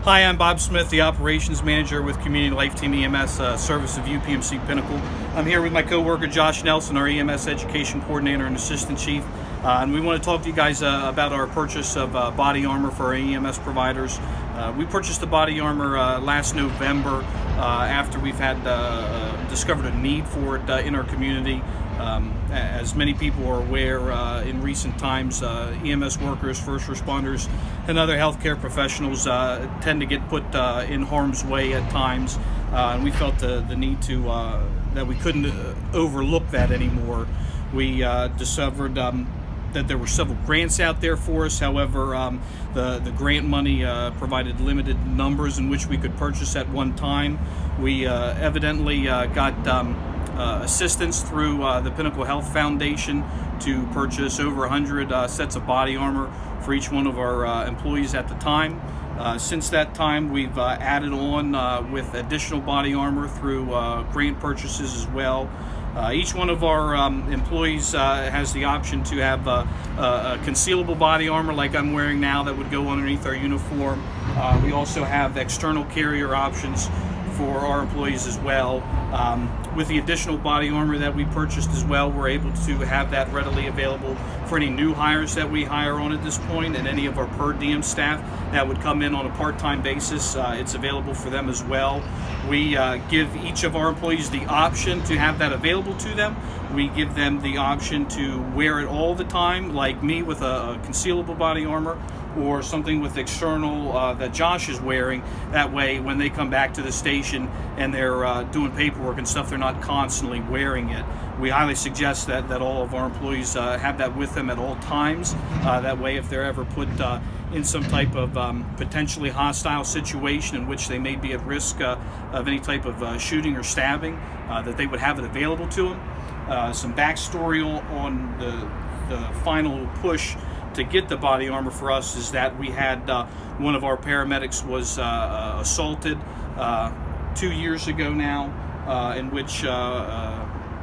Hi, I'm Bob Smith, the Operations Manager with Community LifeTeam EMS Service of UPMC Pinnacle. I'm here with my coworker Josh Nelson, our EMS Education Coordinator and Assistant Chief, and we want to talk to you guys about our purchase of body armor for our EMS providers. We purchased the body armor last November after we've had discovered a need for it in our community. As many people are aware, in recent times, EMS workers, first responders, and other healthcare professionals tend to get put in harm's way at times, and we felt the need to that we couldn't overlook that anymore. We discovered that there were several grants out there for us. However, the grant money provided limited numbers in which we could purchase at one time. We evidently got assistance through the Pinnacle Health Foundation to purchase over 100 sets of body armor for each one of our employees at the time. Since that time, we've added on with additional body armor through grant purchases as well. Each one of our employees has the option to have a concealable body armor like I'm wearing now that would go underneath our uniform. We also have external carrier options for our employees as well. With the additional body armor that we purchased as well, we're able to have that readily available for any new hires that we hire on at this point, and any of our per diem staff that would come in on a part-time basis. It's available for them as well. We give each of our employees the option to have that available to them. We give them the option to wear it all the time, like me with a concealable body armor, or something with external that Josh is wearing. That way, when they come back to the station and they're doing paperwork and stuff, they're not constantly wearing it. We highly suggest that all of our employees have that with them at all times. That way, if they're ever put in some type of potentially hostile situation in which they may be at risk of any type of shooting or stabbing, that they would have it available to them. Some backstory on the final push to get the body armor for us is that we had one of our paramedics was assaulted 2 years ago now, in which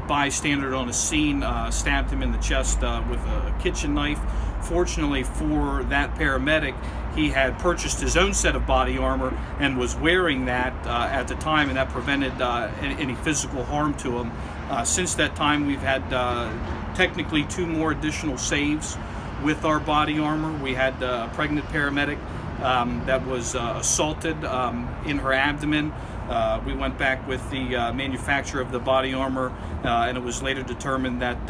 bystander on a scene stabbed him in the chest with a kitchen knife. Fortunately for that paramedic, he had purchased his own set of body armor and was wearing that at the time, and that prevented any physical harm to him. Since that time, we've had technically 2 more additional saves with our body armor. We had a pregnant paramedic that was assaulted in her abdomen. We went back with the manufacturer of the body armor, and it was later determined that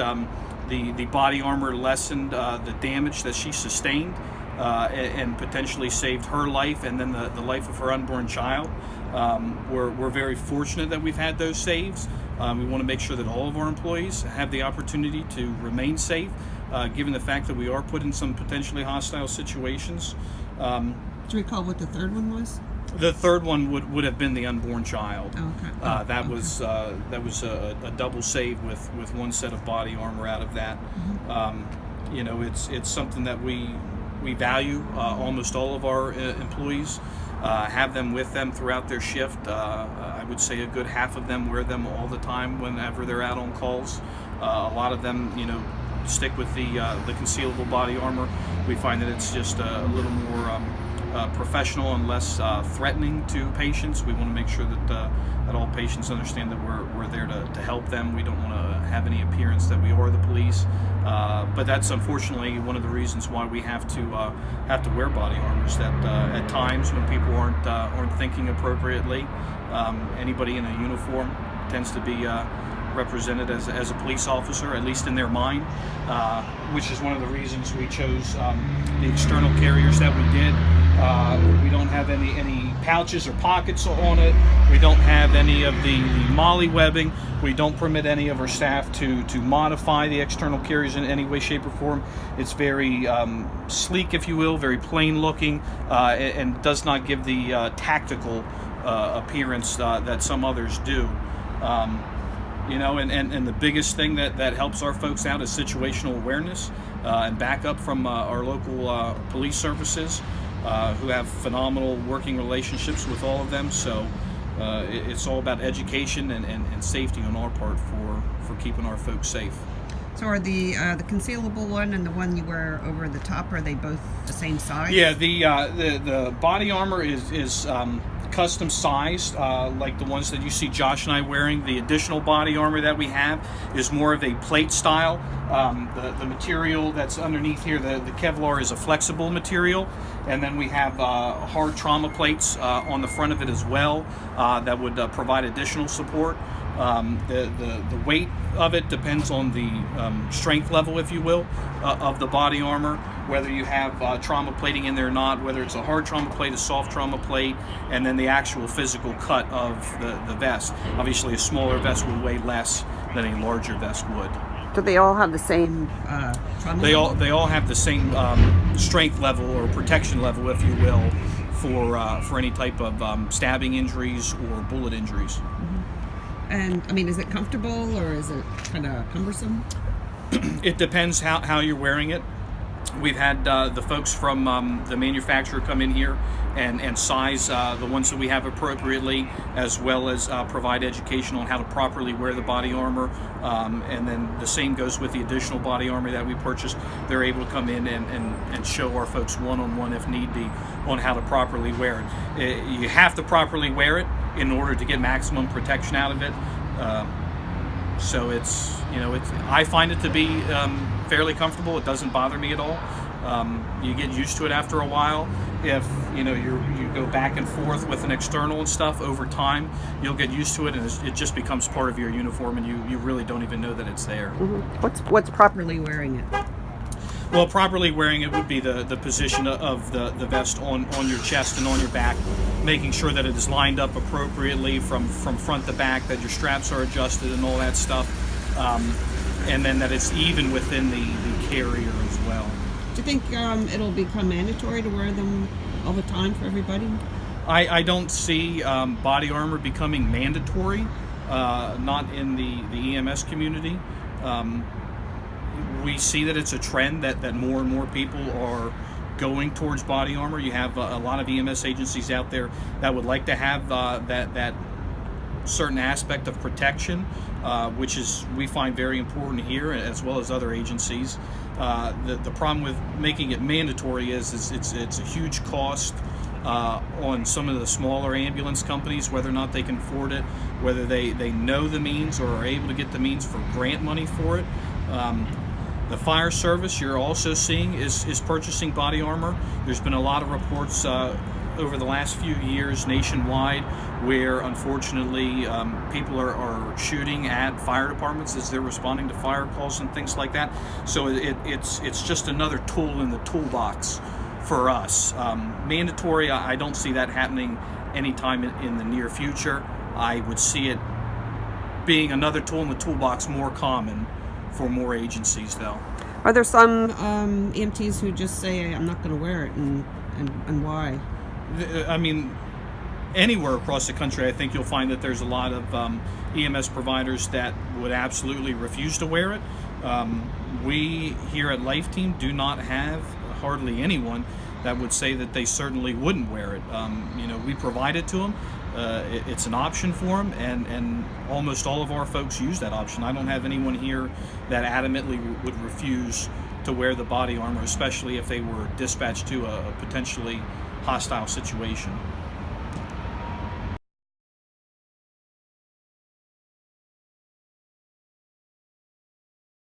the body armor lessened the damage that she sustained and potentially saved her life and then the life of her unborn child. We're very fortunate that we've had those saves. We want to make sure that all of our employees have the opportunity to remain safe, given the fact that we are put in some potentially hostile situations. Do you recall what the third one was? The third one would have been the unborn child. Okay. That okay. was a double save with one set of body armor out of that. Mm-hmm. It's something that we value. Almost all of our employees have them with them throughout their shift. I would say a good half of them wear them all the time whenever they're out on calls. A lot of them, stick with the concealable body armor. We find that it's just a little more professional and less threatening to patients. We want to make sure that all patients understand that we're there to help them. We don't want to have any appearance that we are the police. But that's unfortunately one of the reasons why we have to wear body armors. That at times when people aren't thinking appropriately, anybody in a uniform tends to be represented as a police officer, at least in their mind, which is one of the reasons we chose the external carriers that we did. We don't have any pouches or pockets on it. We don't have any of the molly webbing. We don't permit any of our staff to modify the external carriers in any way, shape, or form. It's very sleek, if you will, very plain looking, and does not give the tactical appearance that some others do. And the biggest thing that helps our folks out is situational awareness and backup from our local police services, who have phenomenal working relationships with all of them. So it's all about education and safety on our part for keeping our folks safe. So are the concealable one and the one you wear over the top, are they both the same size? Yeah, the body armor is custom sized, like the ones that you see Josh and I wearing. The additional body armor that we have is more of a plate style. The material that's underneath here, the Kevlar, is a flexible material, and then we have hard trauma plates on the front of it as well that would provide additional support. The weight of it depends on the strength level, if you will, of the body armor, whether you have trauma plating in there or not, whether it's a hard trauma plate, a soft trauma plate, and then the actual physical cut of the vest. Obviously, a smaller vest would weigh less than a larger vest would. Do they all have the same trauma level? They all have the same strength level or protection level, if you will, for any type of stabbing injuries or bullet injuries. Mm-hmm. And, I mean, is it comfortable or is it kind of cumbersome? It depends how you're wearing it. We've had the folks from the manufacturer come in here and size the ones that we have appropriately, as well as provide education on how to properly wear the body armor. And then the same goes with the additional body armor that we purchased. They're able to come in and show our folks one-on-one, if need be, on how to properly wear it. You have to properly wear it in order to get maximum protection out of it. So I find it to be fairly comfortable. It doesn't bother me at all. You get used to it after a while. If you go back and forth with an external and stuff over time, you'll get used to it, and it just becomes part of your uniform, and you really don't even know that it's there. Mm-hmm. What's properly wearing it? Well, properly wearing it would be the position of the vest on your chest and on your back, making sure that it is lined up appropriately from front to back, that your straps are adjusted and all that stuff, and then that it's even within the carrier as well. Do you think it'll become mandatory to wear them all the time for everybody? I don't see body armor becoming mandatory, not in the EMS community. We see that it's a trend that more and more people are going towards body armor. You have a lot of EMS agencies out there that would like to have that certain aspect of protection, which is we find very important here, as well as other agencies. The problem with making it mandatory is it's a huge cost on some of the smaller ambulance companies, whether or not they can afford it, whether they know the means or are able to get the means for grant money for it. The fire service you're also seeing is purchasing body armor. There's been a lot of reports over the last few years nationwide where unfortunately people are shooting at fire departments as they're responding to fire calls and things like that. So it's just another tool in the toolbox for us. Mandatory, I don't see that happening anytime in the near future. I would see it being another tool in the toolbox, more common for more agencies, though. Are there some EMTs who just say, I'm not going to wear it, and why? I mean, anywhere across the country, I think you'll find that there's a lot of EMS providers that would absolutely refuse to wear it. We here at LifeTeam do not have hardly anyone that would say that they certainly wouldn't wear it. We provide it to them. It's an option for them, and almost all of our folks use that option. I don't have anyone here that adamantly would refuse to wear the body armor, especially if they were dispatched to a potentially hostile situation.